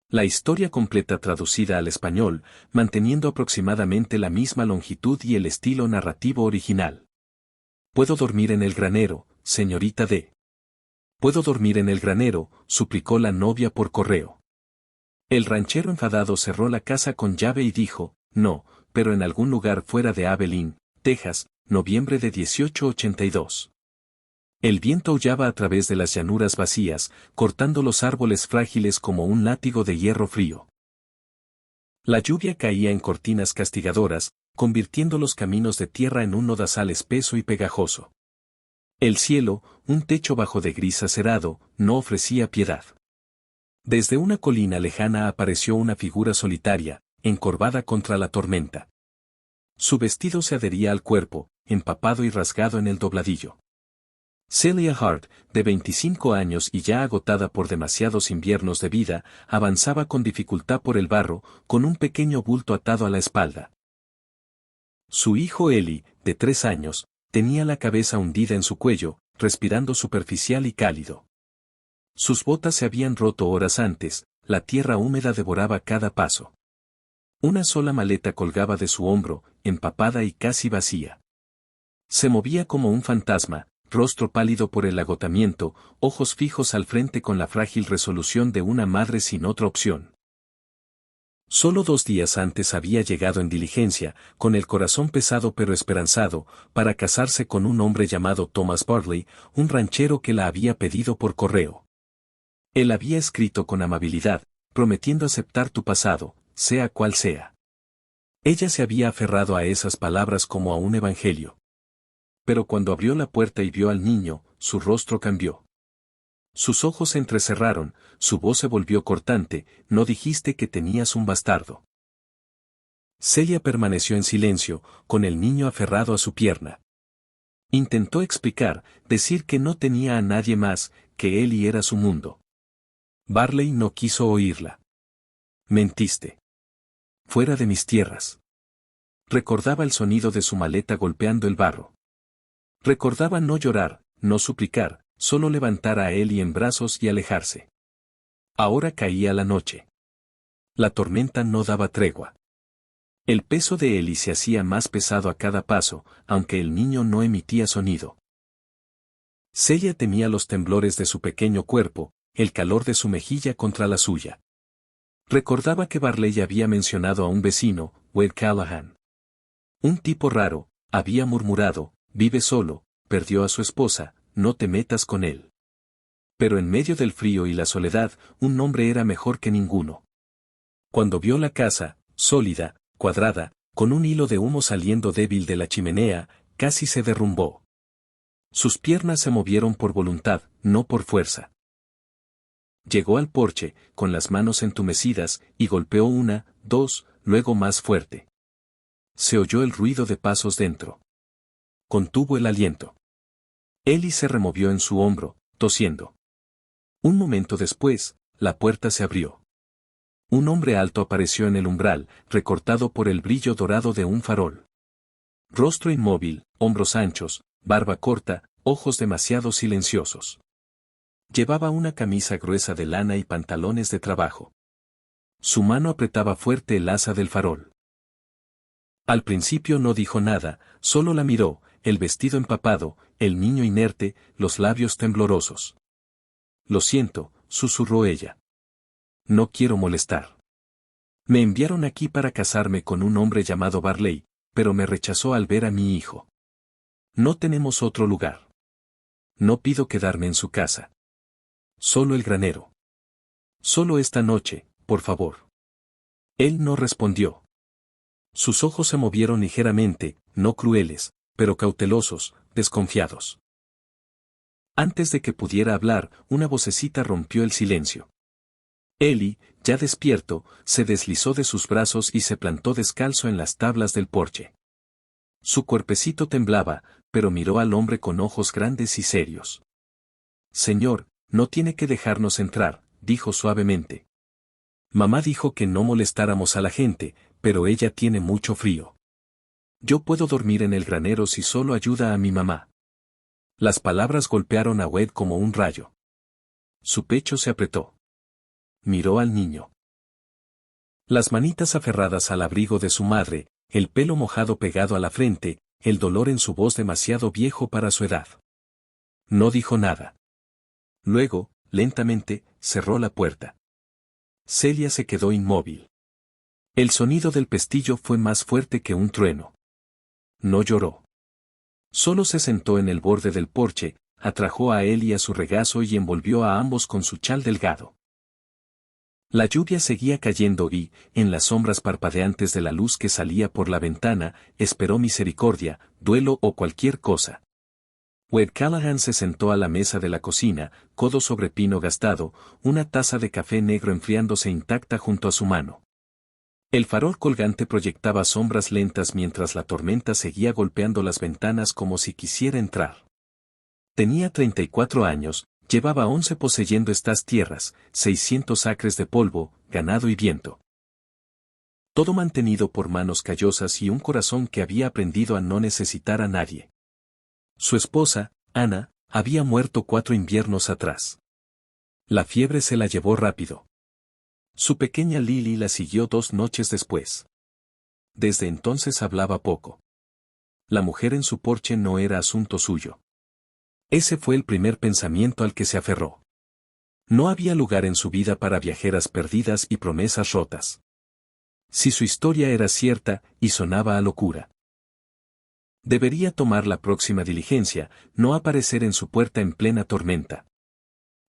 La historia completa traducida al español, manteniendo aproximadamente la misma longitud y el estilo narrativo original. «Puedo dormir en el granero, señorita D. Puedo dormir en el granero», suplicó la novia por correo. El ranchero enfadado cerró la casa con llave y dijo, «No, pero en algún lugar fuera de Abilene, Texas, noviembre de 1882». El viento aullaba a través de las llanuras vacías, cortando los árboles frágiles como un látigo de hierro frío. La lluvia caía en cortinas castigadoras, convirtiendo los caminos de tierra en un lodazal espeso y pegajoso. El cielo, un techo bajo de gris acerado, no ofrecía piedad. Desde una colina lejana apareció una figura solitaria, encorvada contra la tormenta. Su vestido se adhería al cuerpo, empapado y rasgado en el dobladillo. Celia Hart, de 25 años y ya agotada por demasiados inviernos de vida, avanzaba con dificultad por el barro, con un pequeño bulto atado a la espalda. Su hijo Eli, de 3 años, tenía la cabeza hundida en su cuello, respirando superficial y cálido. Sus botas se habían roto horas antes, la tierra húmeda devoraba cada paso. Una sola maleta colgaba de su hombro, empapada y casi vacía. Se movía como un fantasma, rostro pálido por el agotamiento, ojos fijos al frente con la frágil resolución de una madre sin otra opción. Solo 2 días antes había llegado en diligencia, con el corazón pesado pero esperanzado, para casarse con un hombre llamado Thomas Barley, un ranchero que la había pedido por correo. Él había escrito con amabilidad, prometiendo aceptar tu pasado, sea cual sea. Ella se había aferrado a esas palabras como a un evangelio. Pero cuando abrió la puerta y vio al niño, su rostro cambió. Sus ojos se entrecerraron, su voz se volvió cortante, «¿No dijiste que tenías un bastardo?». Celia permaneció en silencio, con el niño aferrado a su pierna. Intentó explicar, decir que no tenía a nadie más, que él y era su mundo. Barley no quiso oírla. «Mentiste. Fuera de mis tierras». Recordaba el sonido de su maleta golpeando el barro. Recordaba no llorar, no suplicar, solo levantar a Eli en brazos y alejarse. Ahora caía la noche. La tormenta no daba tregua. El peso de Eli se hacía más pesado a cada paso, aunque el niño no emitía sonido. Celia temía los temblores de su pequeño cuerpo, el calor de su mejilla contra la suya. Recordaba que Barley había mencionado a un vecino, Wade Callahan. Un tipo raro, había murmurado, vive solo, perdió a su esposa, no te metas con él. Pero en medio del frío y la soledad, un nombre era mejor que ninguno. Cuando vio la casa, sólida, cuadrada, con un hilo de humo saliendo débil de la chimenea, casi se derrumbó. Sus piernas se movieron por voluntad, no por fuerza. Llegó al porche, con las manos entumecidas, y golpeó 1, 2, luego más fuerte. Se oyó el ruido de pasos dentro. Contuvo el aliento. Eli se removió en su hombro, tosiendo. Un momento después, la puerta se abrió. Un hombre alto apareció en el umbral, recortado por el brillo dorado de un farol. Rostro inmóvil, hombros anchos, barba corta, ojos demasiado silenciosos. Llevaba una camisa gruesa de lana y pantalones de trabajo. Su mano apretaba fuerte el asa del farol. Al principio no dijo nada, solo la miró, el vestido empapado, el niño inerte, los labios temblorosos. «Lo siento», susurró ella. «No quiero molestar. Me enviaron aquí para casarme con un hombre llamado Barley, pero me rechazó al ver a mi hijo. No tenemos otro lugar. No pido quedarme en su casa. Solo el granero. Solo esta noche, por favor». Él no respondió. Sus ojos se movieron ligeramente, no crueles, pero cautelosos, desconfiados. Antes de que pudiera hablar, una vocecita rompió el silencio. Eli, ya despierto, se deslizó de sus brazos y se plantó descalzo en las tablas del porche. Su cuerpecito temblaba, pero miró al hombre con ojos grandes y serios. «Señor, no tiene que dejarnos entrar», dijo suavemente. «Mamá dijo que no molestáramos a la gente, pero ella tiene mucho frío. Yo puedo dormir en el granero si solo ayuda a mi mamá». Las palabras golpearon a Wade como un rayo. Su pecho se apretó. Miró al niño. Las manitas aferradas al abrigo de su madre, el pelo mojado pegado a la frente, el dolor en su voz demasiado viejo para su edad. No dijo nada. Luego, lentamente, cerró la puerta. Celia se quedó inmóvil. El sonido del pestillo fue más fuerte que un trueno. No lloró. Solo se sentó en el borde del porche, atrajo a él y a su regazo y envolvió a ambos con su chal delgado. La lluvia seguía cayendo y, en las sombras parpadeantes de la luz que salía por la ventana, esperó misericordia, duelo o cualquier cosa. Wade Callaghan se sentó a la mesa de la cocina, codo sobre pino gastado, una taza de café negro enfriándose intacta junto a su mano. El farol colgante proyectaba sombras lentas mientras la tormenta seguía golpeando las ventanas como si quisiera entrar. Tenía 34 años, llevaba 11 poseyendo estas tierras, 600 acres de polvo, ganado y viento. Todo mantenido por manos callosas y un corazón que había aprendido a no necesitar a nadie. Su esposa, Ana, había muerto 4 inviernos atrás. La fiebre se la llevó rápido. Su pequeña Lily la siguió 2 noches después. Desde entonces hablaba poco. La mujer en su porche no era asunto suyo. Ese fue el primer pensamiento al que se aferró. No había lugar en su vida para viajeras perdidas y promesas rotas. Si su historia era cierta, y sonaba a locura. Debería tomar la próxima diligencia, no aparecer en su puerta en plena tormenta.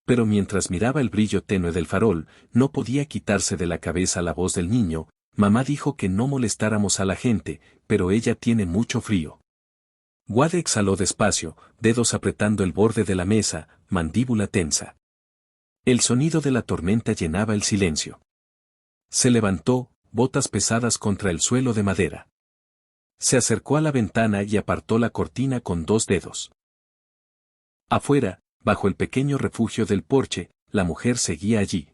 Pero mientras miraba el brillo tenue del farol, no podía quitarse de la cabeza la voz del niño. Mamá dijo que no molestáramos a la gente, pero ella tiene mucho frío. Wade exhaló despacio, dedos apretando el borde de la mesa, mandíbula tensa. El sonido de la tormenta llenaba el silencio. Se levantó, botas pesadas contra el suelo de madera. Se acercó a la ventana y apartó la cortina con 2 dedos. Afuera, bajo el pequeño refugio del porche, la mujer seguía allí.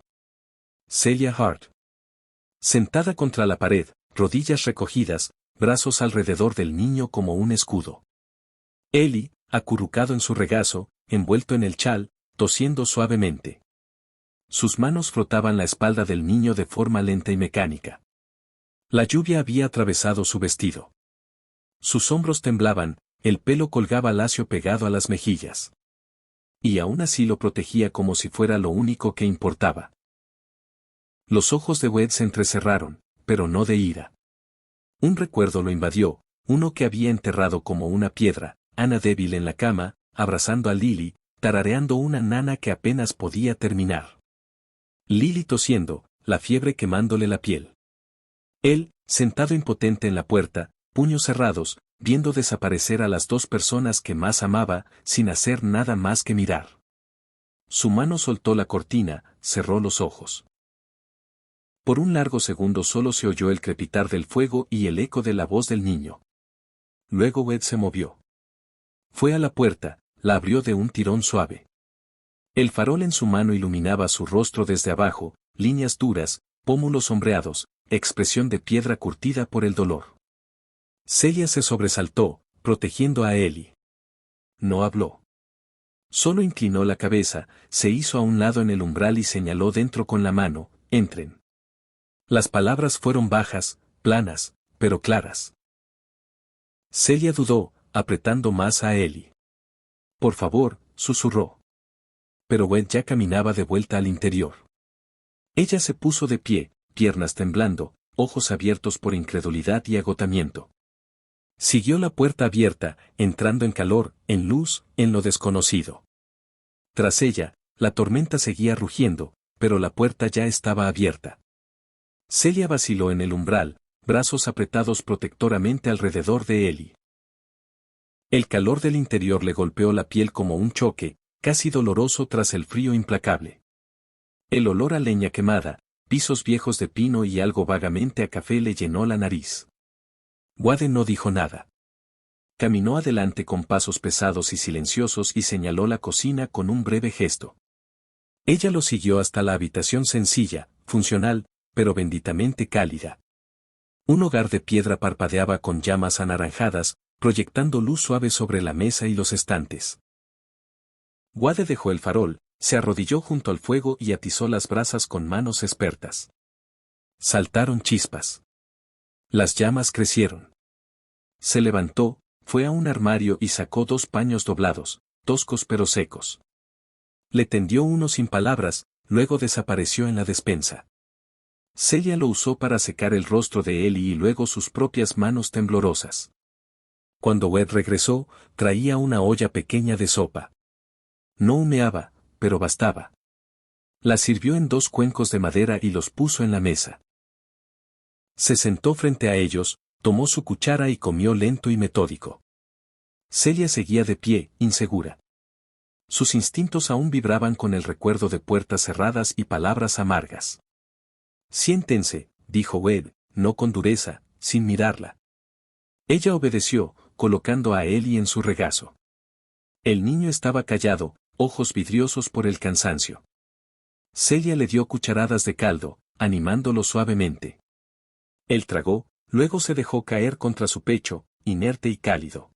Celia Hart. Sentada contra la pared, rodillas recogidas, brazos alrededor del niño como un escudo. Ellie, acurrucado en su regazo, envuelto en el chal, tosiendo suavemente. Sus manos frotaban la espalda del niño de forma lenta y mecánica. La lluvia había atravesado su vestido. Sus hombros temblaban, el pelo colgaba lacio pegado a las mejillas. Y aún así lo protegía como si fuera lo único que importaba. Los ojos de Wade se entrecerraron, pero no de ira. Un recuerdo lo invadió, uno que había enterrado como una piedra, Ana débil en la cama, abrazando a Lily, tarareando una nana que apenas podía terminar. Lily tosiendo, la fiebre quemándole la piel. Él, sentado impotente en la puerta, puños cerrados, viendo desaparecer a las 2 personas que más amaba, sin hacer nada más que mirar. Su mano soltó la cortina, cerró los ojos. Por un largo segundo solo se oyó el crepitar del fuego y el eco de la voz del niño. Luego Wade se movió. Fue a la puerta, la abrió de un tirón suave. El farol en su mano iluminaba su rostro desde abajo, líneas duras, pómulos sombreados, expresión de piedra curtida por el dolor. Celia se sobresaltó, protegiendo a Ellie. No habló. Solo inclinó la cabeza, se hizo a un lado en el umbral y señaló dentro con la mano, entren. Las palabras fueron bajas, planas, pero claras. Celia dudó, apretando más a Ellie. Por favor, susurró. Pero Wade ya caminaba de vuelta al interior. Ella se puso de pie, piernas temblando, ojos abiertos por incredulidad y agotamiento. Siguió la puerta abierta, entrando en calor, en luz, en lo desconocido. Tras ella, la tormenta seguía rugiendo, pero la puerta ya estaba abierta. Celia vaciló en el umbral, brazos apretados protectoramente alrededor de Ellie. El calor del interior le golpeó la piel como un choque, casi doloroso tras el frío implacable. El olor a leña quemada, pisos viejos de pino y algo vagamente a café le llenó la nariz. Wade no dijo nada. Caminó adelante con pasos pesados y silenciosos y señaló la cocina con un breve gesto. Ella lo siguió hasta la habitación sencilla, funcional, pero benditamente cálida. Un hogar de piedra parpadeaba con llamas anaranjadas, proyectando luz suave sobre la mesa y los estantes. Wade dejó el farol, se arrodilló junto al fuego y atizó las brasas con manos expertas. Saltaron chispas. Las llamas crecieron. Se levantó, fue a un armario y sacó 2 paños doblados, toscos pero secos. Le tendió uno sin palabras, luego desapareció en la despensa. Celia lo usó para secar el rostro de Ellie y luego sus propias manos temblorosas. Cuando Webb regresó, traía una olla pequeña de sopa. No humeaba, pero bastaba. La sirvió en 2 cuencos de madera y los puso en la mesa. Se sentó frente a ellos, tomó su cuchara y comió lento y metódico. Celia seguía de pie, insegura. Sus instintos aún vibraban con el recuerdo de puertas cerradas y palabras amargas. Siéntense, dijo Webb, no con dureza, sin mirarla. Ella obedeció, colocando a Ellie en su regazo. El niño estaba callado, ojos vidriosos por el cansancio. Celia le dio cucharadas de caldo, animándolo suavemente. Él tragó, luego se dejó caer contra su pecho, inerte y cálido.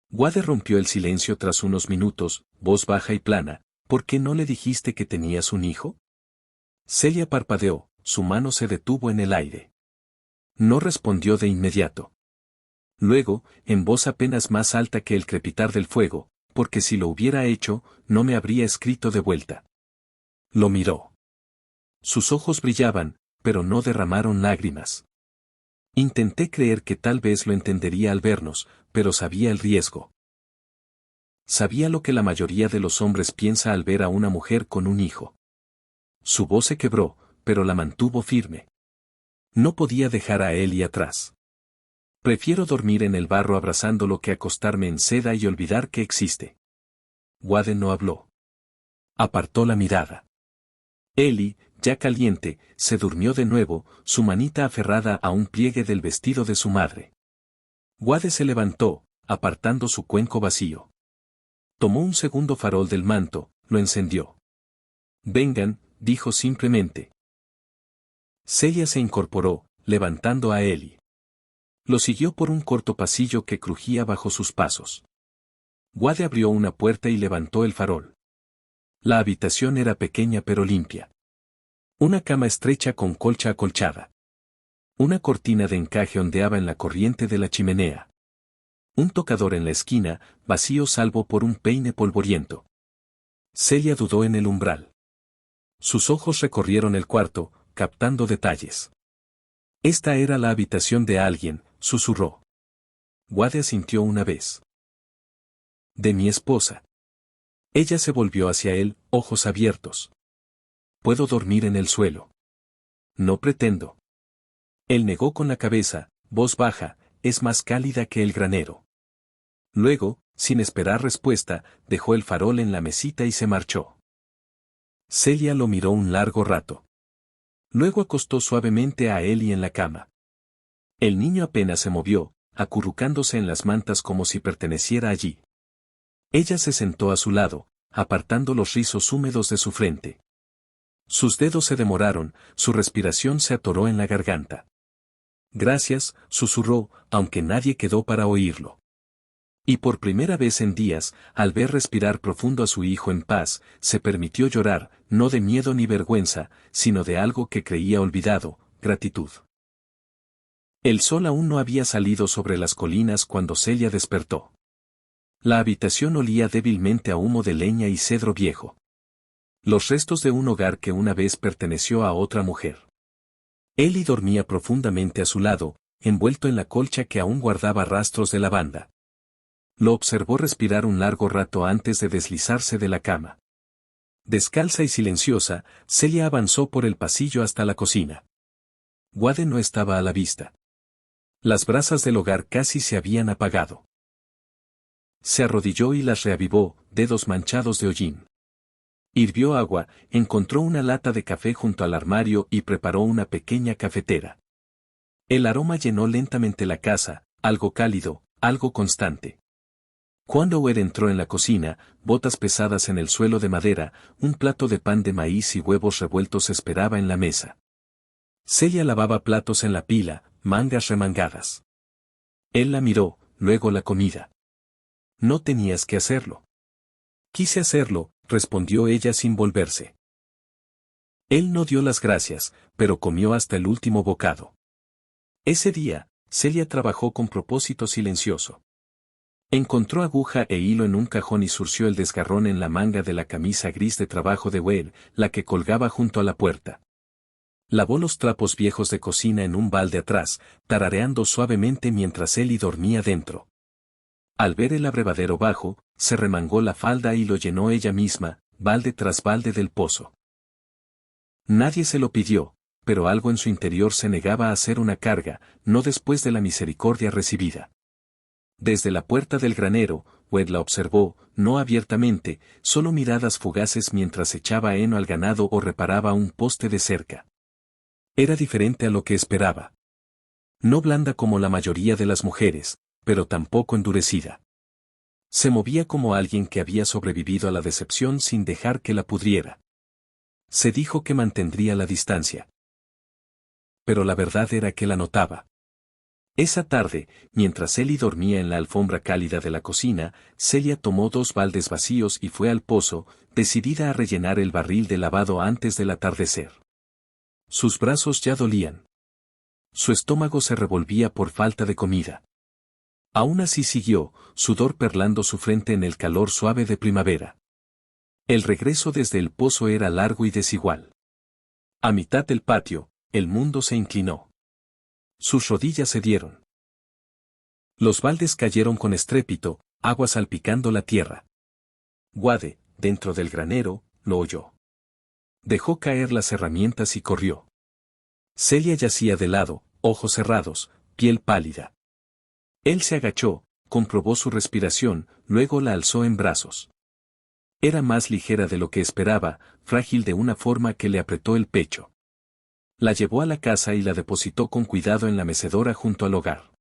Wade rompió el silencio tras unos minutos, voz baja y plana. ¿Por qué no le dijiste que tenías un hijo? Celia parpadeó, su mano se detuvo en el aire. No respondió de inmediato. Luego, en voz apenas más alta que el crepitar del fuego, porque si lo hubiera hecho, no me habría escrito de vuelta. Lo miró. Sus ojos brillaban, pero no derramaron lágrimas. Intenté creer que tal vez lo entendería al vernos, pero sabía el riesgo. Sabía lo que la mayoría de los hombres piensa al ver a una mujer con un hijo. Su voz se quebró, pero la mantuvo firme. No podía dejar a Ellie atrás. Prefiero dormir en el barro abrazándolo que acostarme en seda y olvidar que existe. Wade no habló. Apartó la mirada. Ellie, ya caliente, se durmió de nuevo, su manita aferrada a un pliegue del vestido de su madre. Wade se levantó, apartando su cuenco vacío. Tomó un segundo farol del manto, lo encendió. Vengan, dijo simplemente. Celia se incorporó, levantando a Ellie. Lo siguió por un corto pasillo que crujía bajo sus pasos. Wade abrió una puerta y levantó el farol. La habitación era pequeña pero limpia. Una cama estrecha con colcha acolchada. Una cortina de encaje ondeaba en la corriente de la chimenea. Un tocador en la esquina, vacío salvo por un peine polvoriento. Celia dudó en el umbral. Sus ojos recorrieron el cuarto, captando detalles. Esta era la habitación de alguien, susurró. Wade asintió una vez. De mi esposa. Ella se volvió hacia él, ojos abiertos. Puedo dormir en el suelo. No pretendo. Él negó con la cabeza, voz baja, es más cálida que el granero. Luego, sin esperar respuesta, dejó el farol en la mesita y se marchó. Celia lo miró un largo rato. Luego acostó suavemente a Ellie en la cama. El niño apenas se movió, acurrucándose en las mantas como si perteneciera allí. Ella se sentó a su lado, apartando los rizos húmedos de su frente. Sus dedos se demoraron, su respiración se atoró en la garganta. Gracias, susurró, aunque nadie quedó para oírlo. Y por primera vez en días, al ver respirar profundo a su hijo en paz, se permitió llorar, no de miedo ni vergüenza, sino de algo que creía olvidado, gratitud. El sol aún no había salido sobre las colinas cuando Celia despertó. La habitación olía débilmente a humo de leña y cedro viejo. Los restos de un hogar que una vez perteneció a otra mujer. Ellie dormía profundamente a su lado, envuelto en la colcha que aún guardaba rastros de lavanda. Lo observó respirar un largo rato antes de deslizarse de la cama. Descalza y silenciosa, Celia avanzó por el pasillo hasta la cocina. Wade no estaba a la vista. Las brasas del hogar casi se habían apagado. Se arrodilló y las reavivó, dedos manchados de hollín. Hirvió agua, encontró una lata de café junto al armario y preparó una pequeña cafetera. El aroma llenó lentamente la casa, algo cálido, algo constante. Cuando Wade entró en la cocina, botas pesadas en el suelo de madera, un plato de pan de maíz y huevos revueltos esperaba en la mesa. Celia lavaba platos en la pila, mangas remangadas. Él la miró, luego la comida. No tenías que hacerlo. Quise hacerlo, respondió ella sin volverse. Él no dio las gracias, pero comió hasta el último bocado. Ese día, Celia trabajó con propósito silencioso. Encontró aguja e hilo en un cajón y surció el desgarrón en la manga de la camisa gris de trabajo de Wade, la que colgaba junto a la puerta. Lavó los trapos viejos de cocina en un balde atrás, tarareando suavemente mientras Ellie dormía dentro. Al ver el abrevadero bajo, se remangó la falda y lo llenó ella misma, balde tras balde del pozo. Nadie se lo pidió, pero algo en su interior se negaba a ser una carga, no después de la misericordia recibida. Desde la puerta del granero, Wade la observó, no abiertamente, solo miradas fugaces mientras echaba heno al ganado o reparaba un poste de cerca. Era diferente a lo que esperaba. No blanda como la mayoría de las mujeres, pero tampoco endurecida. Se movía como alguien que había sobrevivido a la decepción sin dejar que la pudriera. Se dijo que mantendría la distancia. Pero la verdad era que la notaba. Esa tarde, mientras Ellie dormía en la alfombra cálida de la cocina, Celia tomó 2 baldes vacíos y fue al pozo, decidida a rellenar el barril de lavado antes del atardecer. Sus brazos ya dolían. Su estómago se revolvía por falta de comida. Aún así siguió, sudor perlando su frente en el calor suave de primavera. El regreso desde el pozo era largo y desigual. A mitad del patio, el mundo se inclinó. Sus rodillas cedieron. Los baldes cayeron con estrépito, agua salpicando la tierra. Wade, dentro del granero, lo oyó. Dejó caer las herramientas y corrió. Celia yacía de lado, ojos cerrados, piel pálida. Él se agachó, comprobó su respiración, luego la alzó en brazos. Era más ligera de lo que esperaba, frágil de una forma que le apretó el pecho. La llevó a la casa y la depositó con cuidado en la mecedora junto al hogar.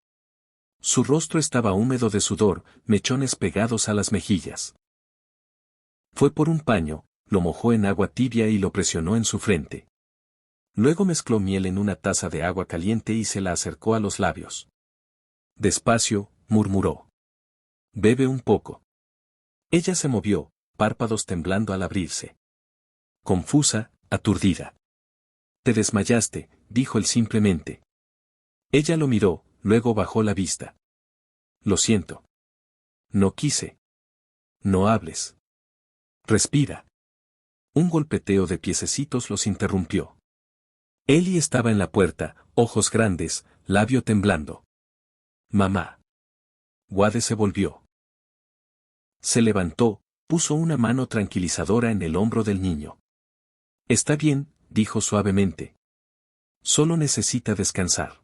Su rostro estaba húmedo de sudor, mechones pegados a las mejillas. Fue por un paño, lo mojó en agua tibia y lo presionó en su frente. Luego mezcló miel en una taza de agua caliente y se la acercó a los labios. Despacio, murmuró. Bebe un poco. Ella se movió, párpados temblando al abrirse. Confusa, aturdida. Te desmayaste, dijo él simplemente. Ella lo miró, luego bajó la vista. Lo siento. No quise. No hables. Respira. Un golpeteo de piececitos los interrumpió. Ellie estaba en la puerta, ojos grandes, labio temblando. Mamá. Wade se volvió. Se levantó, puso una mano tranquilizadora en el hombro del niño. Está bien, dijo suavemente. Solo necesita descansar.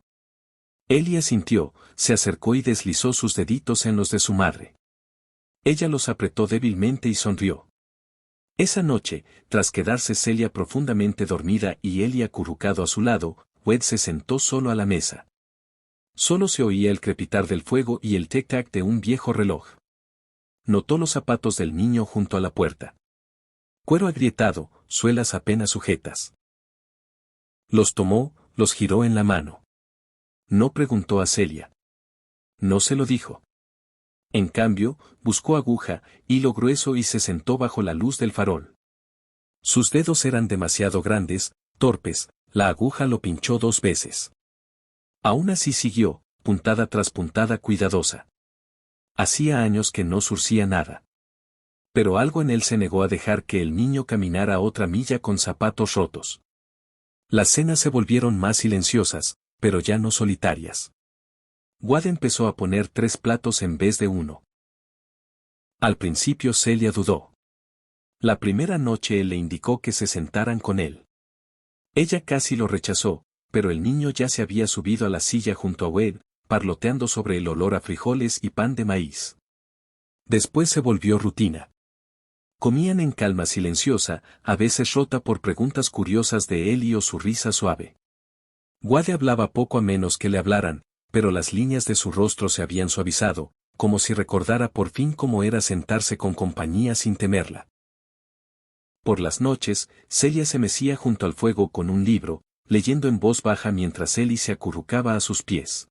Ellie asintió, se acercó y deslizó sus deditos en los de su madre. Ella los apretó débilmente y sonrió. Esa noche, tras quedarse Celia profundamente dormida y Ellie acurrucado a su lado, Wade se sentó solo a la mesa. Solo se oía el crepitar del fuego y el tic-tac de un viejo reloj. Notó los zapatos del niño junto a la puerta. Cuero agrietado, suelas apenas sujetas. Los tomó, los giró en la mano. No preguntó a Celia. No se lo dijo. En cambio, buscó aguja, hilo grueso y se sentó bajo la luz del farol. Sus dedos eran demasiado grandes, torpes, la aguja lo pinchó 2 veces. Aún así siguió, puntada tras puntada cuidadosa. Hacía años que no surcía nada. Pero algo en él se negó a dejar que el niño caminara otra milla con zapatos rotos. Las cenas se volvieron más silenciosas, pero ya no solitarias. Wade empezó a poner 3 platos en vez de 1. Al principio Celia dudó. La primera noche él le indicó que se sentaran con él. Ella casi lo rechazó, pero el niño ya se había subido a la silla junto a Wade, parloteando sobre el olor a frijoles y pan de maíz. Después se volvió rutina. Comían en calma silenciosa, a veces rota por preguntas curiosas de él o su risa suave. Wade hablaba poco a menos que le hablaran, pero las líneas de su rostro se habían suavizado, como si recordara por fin cómo era sentarse con compañía sin temerla. Por las noches, Celia se mecía junto al fuego con un libro, leyendo en voz baja mientras Ellie se acurrucaba a sus pies.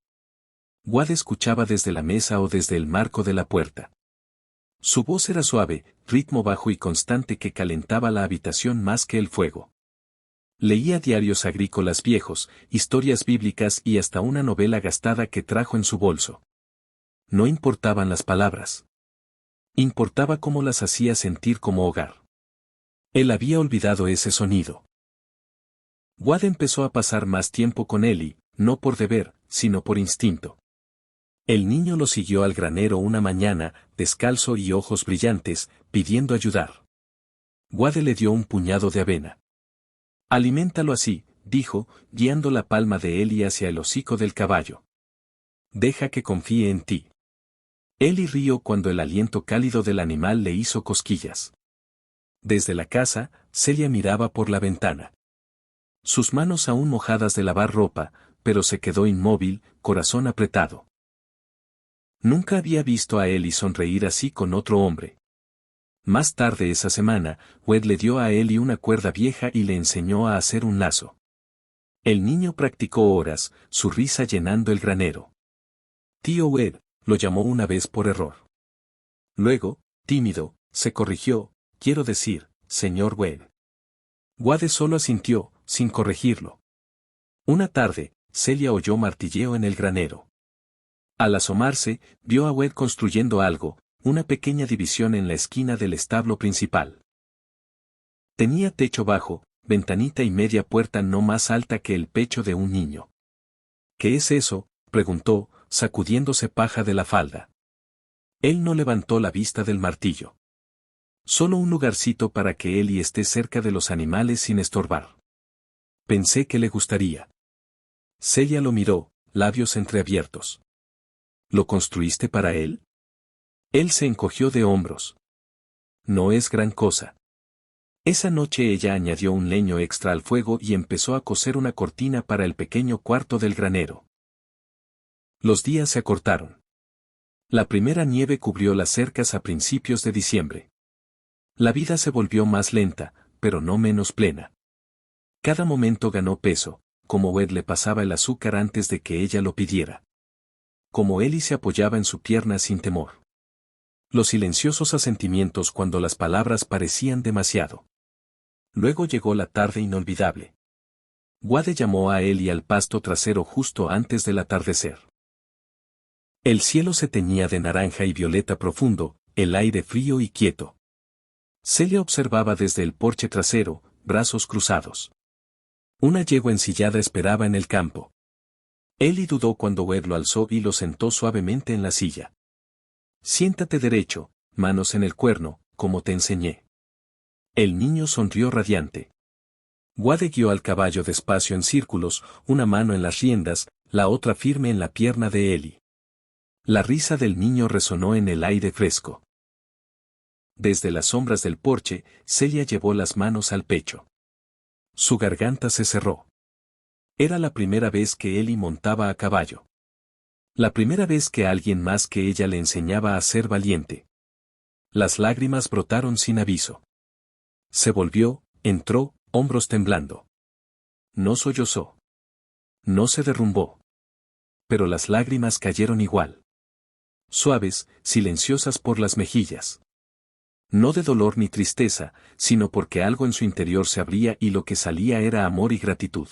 Wade escuchaba desde la mesa o desde el marco de la puerta. Su voz era suave, ritmo bajo y constante que calentaba la habitación más que el fuego. Leía diarios agrícolas viejos, historias bíblicas y hasta una novela gastada que trajo en su bolso. No importaban las palabras. Importaba cómo las hacía sentir como hogar. Él había olvidado ese sonido. Wade empezó a pasar más tiempo con Ellie, no por deber, sino por instinto. El niño lo siguió al granero una mañana, descalzo y ojos brillantes, pidiendo ayudar. Wade le dio un puñado de avena. Aliméntalo así, dijo, guiando la palma de Ellie hacia el hocico del caballo. Deja que confíe en ti. Ellie rió cuando el aliento cálido del animal le hizo cosquillas. Desde la casa, Celia miraba por la ventana. Sus manos aún mojadas de lavar ropa, pero se quedó inmóvil, corazón apretado. Nunca había visto a Ellie sonreír así con otro hombre. Más tarde esa semana, Wade le dio a Ellie una cuerda vieja y le enseñó a hacer un lazo. El niño practicó horas, su risa llenando el granero. Tío Wade, lo llamó una vez por error. Luego, tímido, se corrigió, quiero decir, señor Wade. Wade solo asintió, sin corregirlo. Una tarde, Celia oyó martilleo en el granero. Al asomarse, vio a Wade construyendo algo, una pequeña división en la esquina del establo principal. Tenía techo bajo, ventanita y media puerta no más alta que el pecho de un niño. ¿Qué es eso?, preguntó, sacudiéndose paja de la falda. Él no levantó la vista del martillo. Solo un lugarcito para que Ellie esté cerca de los animales sin estorbar. Pensé que le gustaría. Celia lo miró, labios entreabiertos. ¿Lo construiste para él? Él se encogió de hombros. No es gran cosa. Esa noche ella añadió un leño extra al fuego y empezó a coser una cortina para el pequeño cuarto del granero. Los días se acortaron. La primera nieve cubrió las cercas a principios de diciembre. La vida se volvió más lenta, pero no menos plena. Cada momento ganó peso, como Wade le pasaba el azúcar antes de que ella lo pidiera. Como Ellie se apoyaba en su pierna sin temor. Los silenciosos asentimientos cuando las palabras parecían demasiado. Luego llegó la tarde inolvidable. Wade llamó a Ellie al pasto trasero justo antes del atardecer. El cielo se teñía de naranja y violeta profundo, el aire frío y quieto. Celia observaba desde el porche trasero, brazos cruzados. Una yegua ensillada esperaba en el campo. Ellie dudó cuando Wade lo alzó y lo sentó suavemente en la silla. Siéntate derecho, manos en el cuerno, como te enseñé. El niño sonrió radiante. Wade guió al caballo despacio en círculos, una mano en las riendas, la otra firme en la pierna de Ellie. La risa del niño resonó en el aire fresco. Desde las sombras del porche, Celia llevó las manos al pecho. Su garganta se cerró. Era la primera vez que Ellie montaba a caballo. La primera vez que alguien más que ella le enseñaba a ser valiente. Las lágrimas brotaron sin aviso. Se volvió, entró, hombros temblando. No sollozó. No se derrumbó. Pero las lágrimas cayeron igual. Suaves, silenciosas por las mejillas. No de dolor ni tristeza, sino porque algo en su interior se abría y lo que salía era amor y gratitud.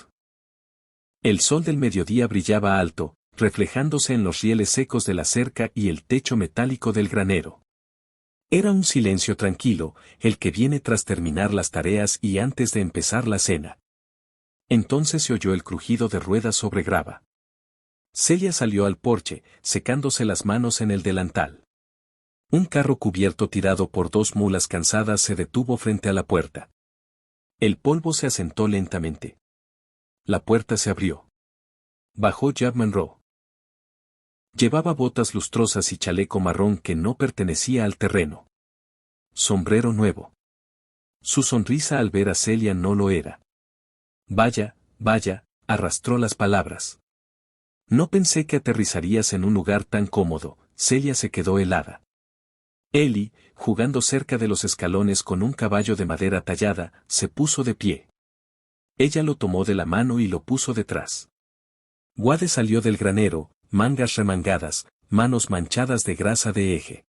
El sol del mediodía brillaba alto, reflejándose en los rieles secos de la cerca y el techo metálico del granero. Era un silencio tranquilo, el que viene tras terminar las tareas y antes de empezar la cena. Entonces se oyó el crujido de ruedas sobre grava. Celia salió al porche, secándose las manos en el delantal. Un carro cubierto tirado por dos mulas cansadas se detuvo frente a la puerta. El polvo se asentó lentamente. La puerta se abrió. Bajó Jack Monroe. Llevaba botas lustrosas y chaleco marrón que no pertenecía al terreno. Sombrero nuevo. Su sonrisa al ver a Celia no lo era. Vaya, vaya, arrastró las palabras. No pensé que aterrizarías en un lugar tan cómodo. Celia se quedó helada. Ellie, jugando cerca de los escalones con un caballo de madera tallada, se puso de pie. Ella lo tomó de la mano y lo puso detrás. Wade salió del granero, mangas remangadas, manos manchadas de grasa de eje.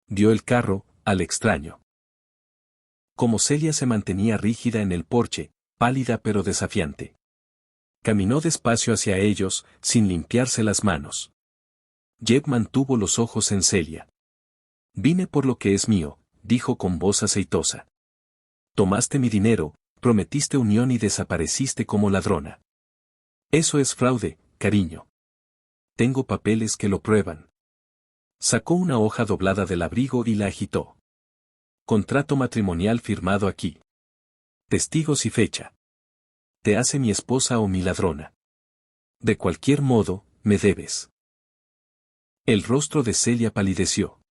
Dio el carro, al extraño. Como Celia se mantenía rígida en el porche, pálida pero desafiante. Caminó despacio hacia ellos, sin limpiarse las manos. Jeb mantuvo los ojos en Celia. Vine por lo que es mío, dijo con voz aceitosa. Tomaste mi dinero, prometiste unión y desapareciste como ladrona. Eso es fraude, cariño. Tengo papeles que lo prueban. Sacó una hoja doblada del abrigo y la agitó. Contrato matrimonial firmado aquí. Testigos y fecha. Te hace mi esposa o mi ladrona. De cualquier modo, me debes. El rostro de Celia palideció.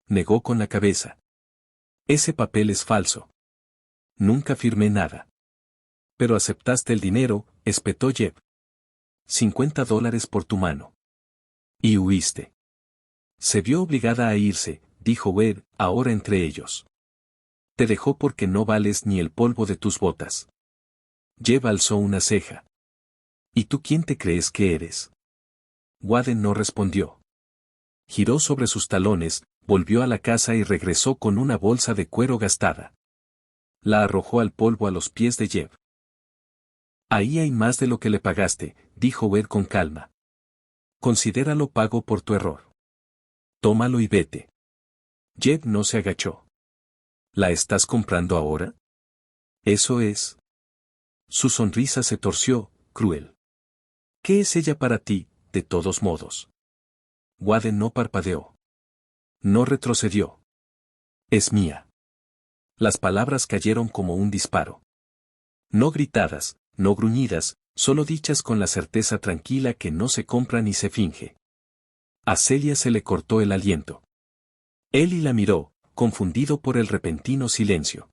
Negó con la cabeza. Ese papel es falso. Nunca firmé nada. Pero aceptaste el dinero, espetó Jeb. $50 por tu mano. Y huiste. Se vio obligada a irse, dijo Wade, ahora entre ellos. Te dejó porque no vales ni el polvo de tus botas. Jeb alzó una ceja. ¿Y tú quién te crees que eres? Wade no respondió. Giró sobre sus talones, volvió a la casa y regresó con una bolsa de cuero gastada. La arrojó al polvo a los pies de Jeb. Ahí hay más de lo que le pagaste, dijo Wade con calma. Considéralo pago por tu error. Tómalo y vete. Jeb no se agachó. ¿La estás comprando ahora? Eso es. Su sonrisa se torció, cruel. ¿Qué es ella para ti, de todos modos? Wade no parpadeó. No retrocedió. Es mía. Las palabras cayeron como un disparo. No gritadas, no gruñidas, solo dichas con la certeza tranquila que no se compra ni se finge. A Celia se le cortó el aliento. Él la miró, confundido por el repentino silencio.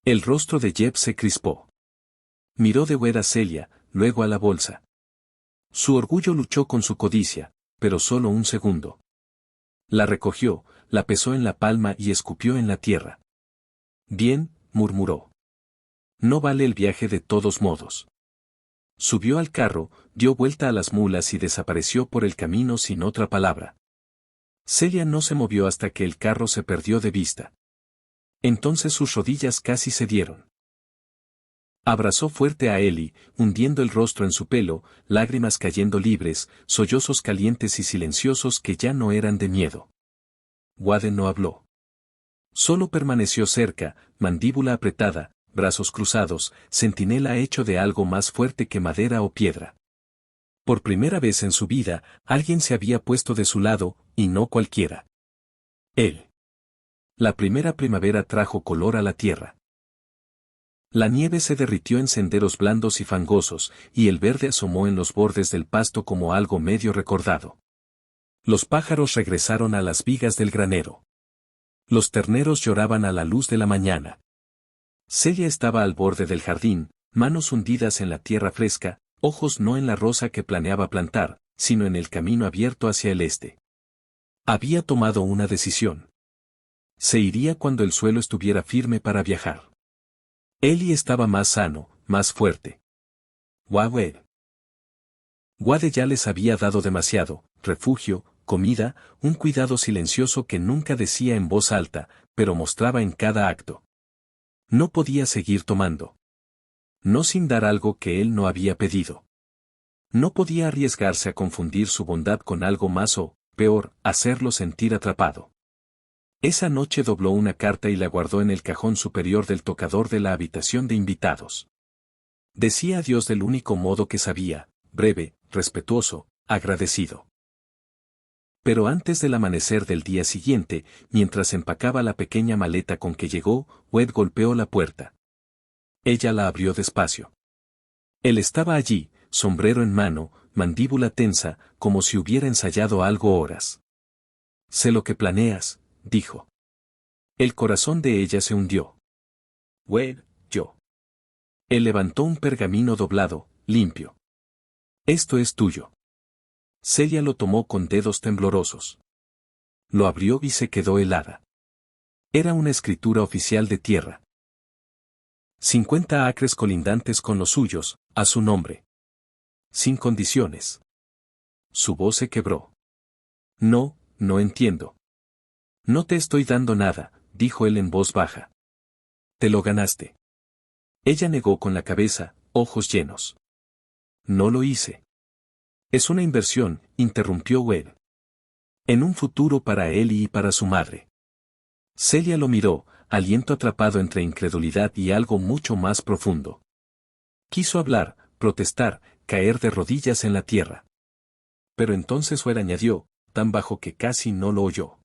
El rostro de Jeb se crispó. Miró de Wade a Celia, luego a la bolsa. Su orgullo luchó con su codicia, pero solo un segundo. La recogió, la pesó en la palma y escupió en la tierra. Bien, murmuró. No vale el viaje de todos modos. Subió al carro, dio vuelta a las mulas y desapareció por el camino sin otra palabra. Celia no se movió hasta que el carro se perdió de vista. Entonces sus rodillas casi cedieron. Abrazó fuerte a Ellie, hundiendo el rostro en su pelo, lágrimas cayendo libres, sollozos calientes y silenciosos que ya no eran de miedo. Wade no habló. Solo permaneció cerca, mandíbula apretada, brazos cruzados, centinela hecho de algo más fuerte que madera o piedra. Por primera vez en su vida, alguien se había puesto de su lado, y no cualquiera. Él. La primera primavera trajo color a la tierra. La nieve se derritió en senderos blandos y fangosos, y el verde asomó en los bordes del pasto como algo medio recordado. Los pájaros regresaron a las vigas del granero. Los terneros lloraban a la luz de la mañana. Celia estaba al borde del jardín, manos hundidas en la tierra fresca, ojos no en la rosa que planeaba plantar, sino en el camino abierto hacia el este. Había tomado una decisión. Se iría cuando el suelo estuviera firme para viajar. Ellie estaba más sano, más fuerte. Wade ya les había dado demasiado, refugio, comida, un cuidado silencioso que nunca decía en voz alta, pero mostraba en cada acto. No podía seguir tomando. No sin dar algo que él no había pedido. No podía arriesgarse a confundir su bondad con algo más o, peor, hacerlo sentir atrapado. Esa noche dobló una carta y la guardó en el cajón superior del tocador de la habitación de invitados. Decía adiós del único modo que sabía, breve, respetuoso, agradecido. Pero antes del amanecer del día siguiente, mientras empacaba la pequeña maleta con que llegó, Wade golpeó la puerta. Ella la abrió despacio. Él estaba allí, sombrero en mano, mandíbula tensa, como si hubiera ensayado algo horas. Sé lo que planeas, dijo. El corazón de ella se hundió. Wade, yo. Él levantó un pergamino doblado, limpio. Esto es tuyo. Celia lo tomó con dedos temblorosos. Lo abrió y se quedó helada. Era una escritura oficial de tierra. 50 acres colindantes con los suyos, a su nombre. Sin condiciones. Su voz se quebró. No, no entiendo. No te estoy dando nada, dijo él en voz baja. Te lo ganaste. Ella negó con la cabeza, ojos llenos. No lo hice. Es una inversión, interrumpió Wade. En un futuro para él y para su madre. Celia lo miró, aliento atrapado entre incredulidad y algo mucho más profundo. Quiso hablar, protestar, caer de rodillas en la tierra. Pero entonces Wade añadió, tan bajo que casi no lo oyó.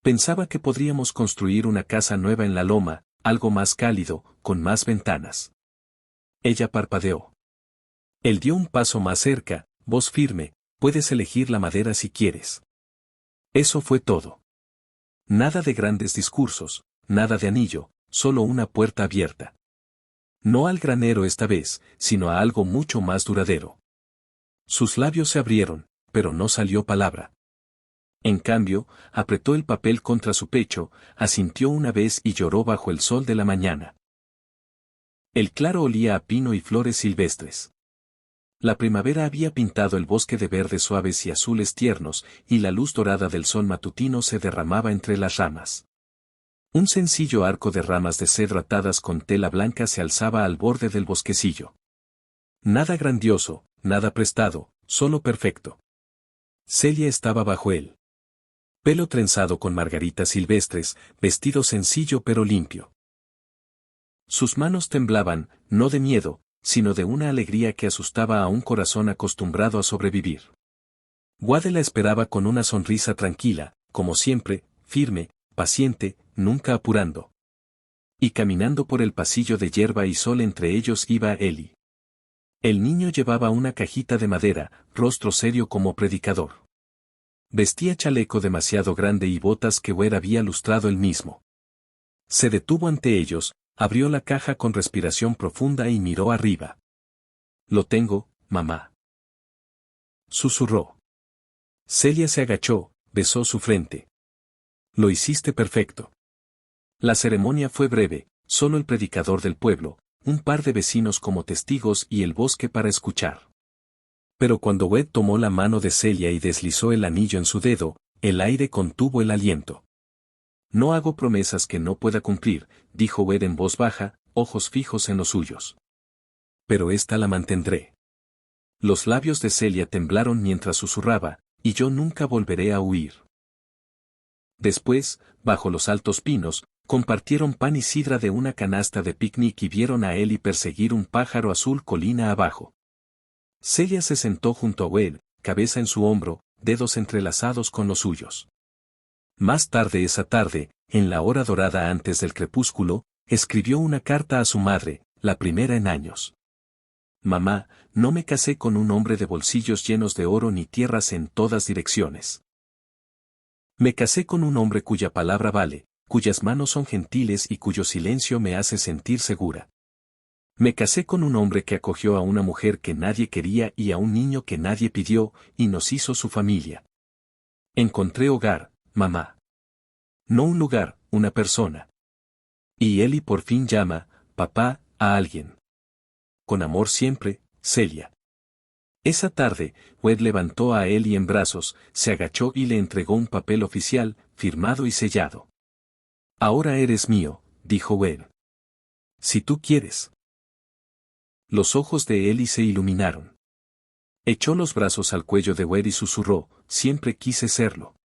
Pensaba que podríamos construir una casa nueva en la loma, algo más cálido, con más ventanas. Ella parpadeó. Él dio un paso más cerca, voz firme, puedes elegir la madera si quieres. Eso fue todo. Nada de grandes discursos, nada de anillo, solo una puerta abierta. No al granero esta vez, sino a algo mucho más duradero. Sus labios se abrieron, pero no salió palabra. En cambio, apretó el papel contra su pecho, asintió una vez y lloró bajo el sol de la mañana. El claro olía a pino y flores silvestres. La primavera había pintado el bosque de verdes suaves y azules tiernos, y la luz dorada del sol matutino se derramaba entre las ramas. Un sencillo arco de ramas de cedro atadas con tela blanca se alzaba al borde del bosquecillo. Nada grandioso, nada prestado, solo perfecto. Celia estaba bajo él. Pelo trenzado con margaritas silvestres, vestido sencillo pero limpio. Sus manos temblaban, no de miedo, sino de una alegría que asustaba a un corazón acostumbrado a sobrevivir. Wade la esperaba con una sonrisa tranquila, como siempre, firme, paciente, nunca apurando. Y caminando por el pasillo de hierba y sol entre ellos iba Ellie. El niño llevaba una cajita de madera, rostro serio como predicador. Vestía chaleco demasiado grande y botas que Wade había lustrado él mismo. Se detuvo ante ellos, abrió la caja con respiración profunda y miró arriba. Lo tengo, mamá. Susurró. Celia se agachó, besó su frente. Lo hiciste perfecto. La ceremonia fue breve, solo el predicador del pueblo, un par de vecinos como testigos y el bosque para escuchar. Pero cuando Wade tomó la mano de Celia y deslizó el anillo en su dedo, el aire contuvo el aliento. No hago promesas que no pueda cumplir, dijo Wade en voz baja, ojos fijos en los suyos. Pero esta la mantendré. Los labios de Celia temblaron mientras susurraba, y yo nunca volveré a huir. Después, bajo los altos pinos, compartieron pan y sidra de una canasta de picnic y vieron a Ellie perseguir un pájaro azul colina abajo. Celia se sentó junto a Wade, cabeza en su hombro, dedos entrelazados con los suyos. Más tarde esa tarde, en la hora dorada antes del crepúsculo, escribió una carta a su madre, la primera en años. Mamá, no me casé con un hombre de bolsillos llenos de oro ni tierras en todas direcciones. Me casé con un hombre cuya palabra vale, cuyas manos son gentiles y cuyo silencio me hace sentir segura. Me casé con un hombre que acogió a una mujer que nadie quería y a un niño que nadie pidió, y nos hizo su familia. Encontré hogar, mamá. No un lugar, una persona. Y Ellie por fin llama, papá, a alguien. Con amor siempre, Celia. Esa tarde, Wade levantó a Ellie en brazos, se agachó y le entregó un papel oficial, firmado y sellado. Ahora eres mío, dijo Wade. Si tú quieres. Los ojos de Ellie se iluminaron. Echó los brazos al cuello de Wade y susurró, siempre quise serlo.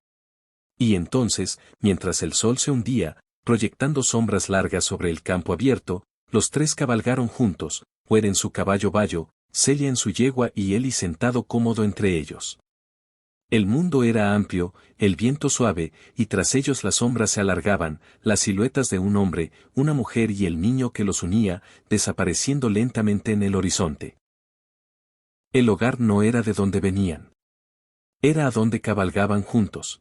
Y entonces, mientras el sol se hundía, proyectando sombras largas sobre el campo abierto, los tres cabalgaron juntos, Wade en su caballo bayo, Celia en su yegua y Ellie sentado cómodo entre ellos. El mundo era amplio, el viento suave, y tras ellos las sombras se alargaban, las siluetas de un hombre, una mujer y el niño que los unía, desapareciendo lentamente en el horizonte. El hogar no era de donde venían. Era a donde cabalgaban juntos.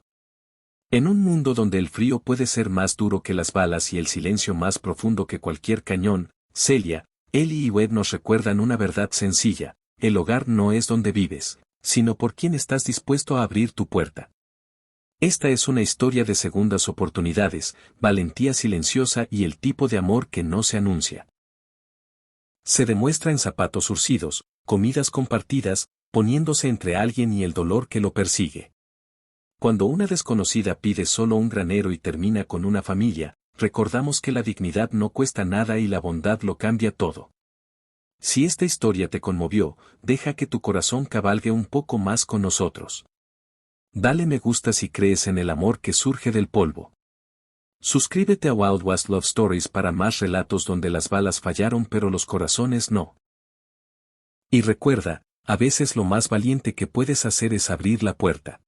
En un mundo donde el frío puede ser más duro que las balas y el silencio más profundo que cualquier cañón, Celia, Ellie y Wade nos recuerdan una verdad sencilla: el hogar no es donde vives, sino por quién estás dispuesto a abrir tu puerta. Esta es una historia de segundas oportunidades, valentía silenciosa y el tipo de amor que no se anuncia. Se demuestra en zapatos zurcidos, comidas compartidas, poniéndose entre alguien y el dolor que lo persigue. Cuando una desconocida pide solo un granero y termina con una familia, recordamos que la dignidad no cuesta nada y la bondad lo cambia todo. Si esta historia te conmovió, deja que tu corazón cabalgue un poco más con nosotros. Dale me gusta si crees en el amor que surge del polvo. Suscríbete a Wild West Love Stories para más relatos donde las balas fallaron pero los corazones no. Y recuerda, a veces lo más valiente que puedes hacer es abrir la puerta.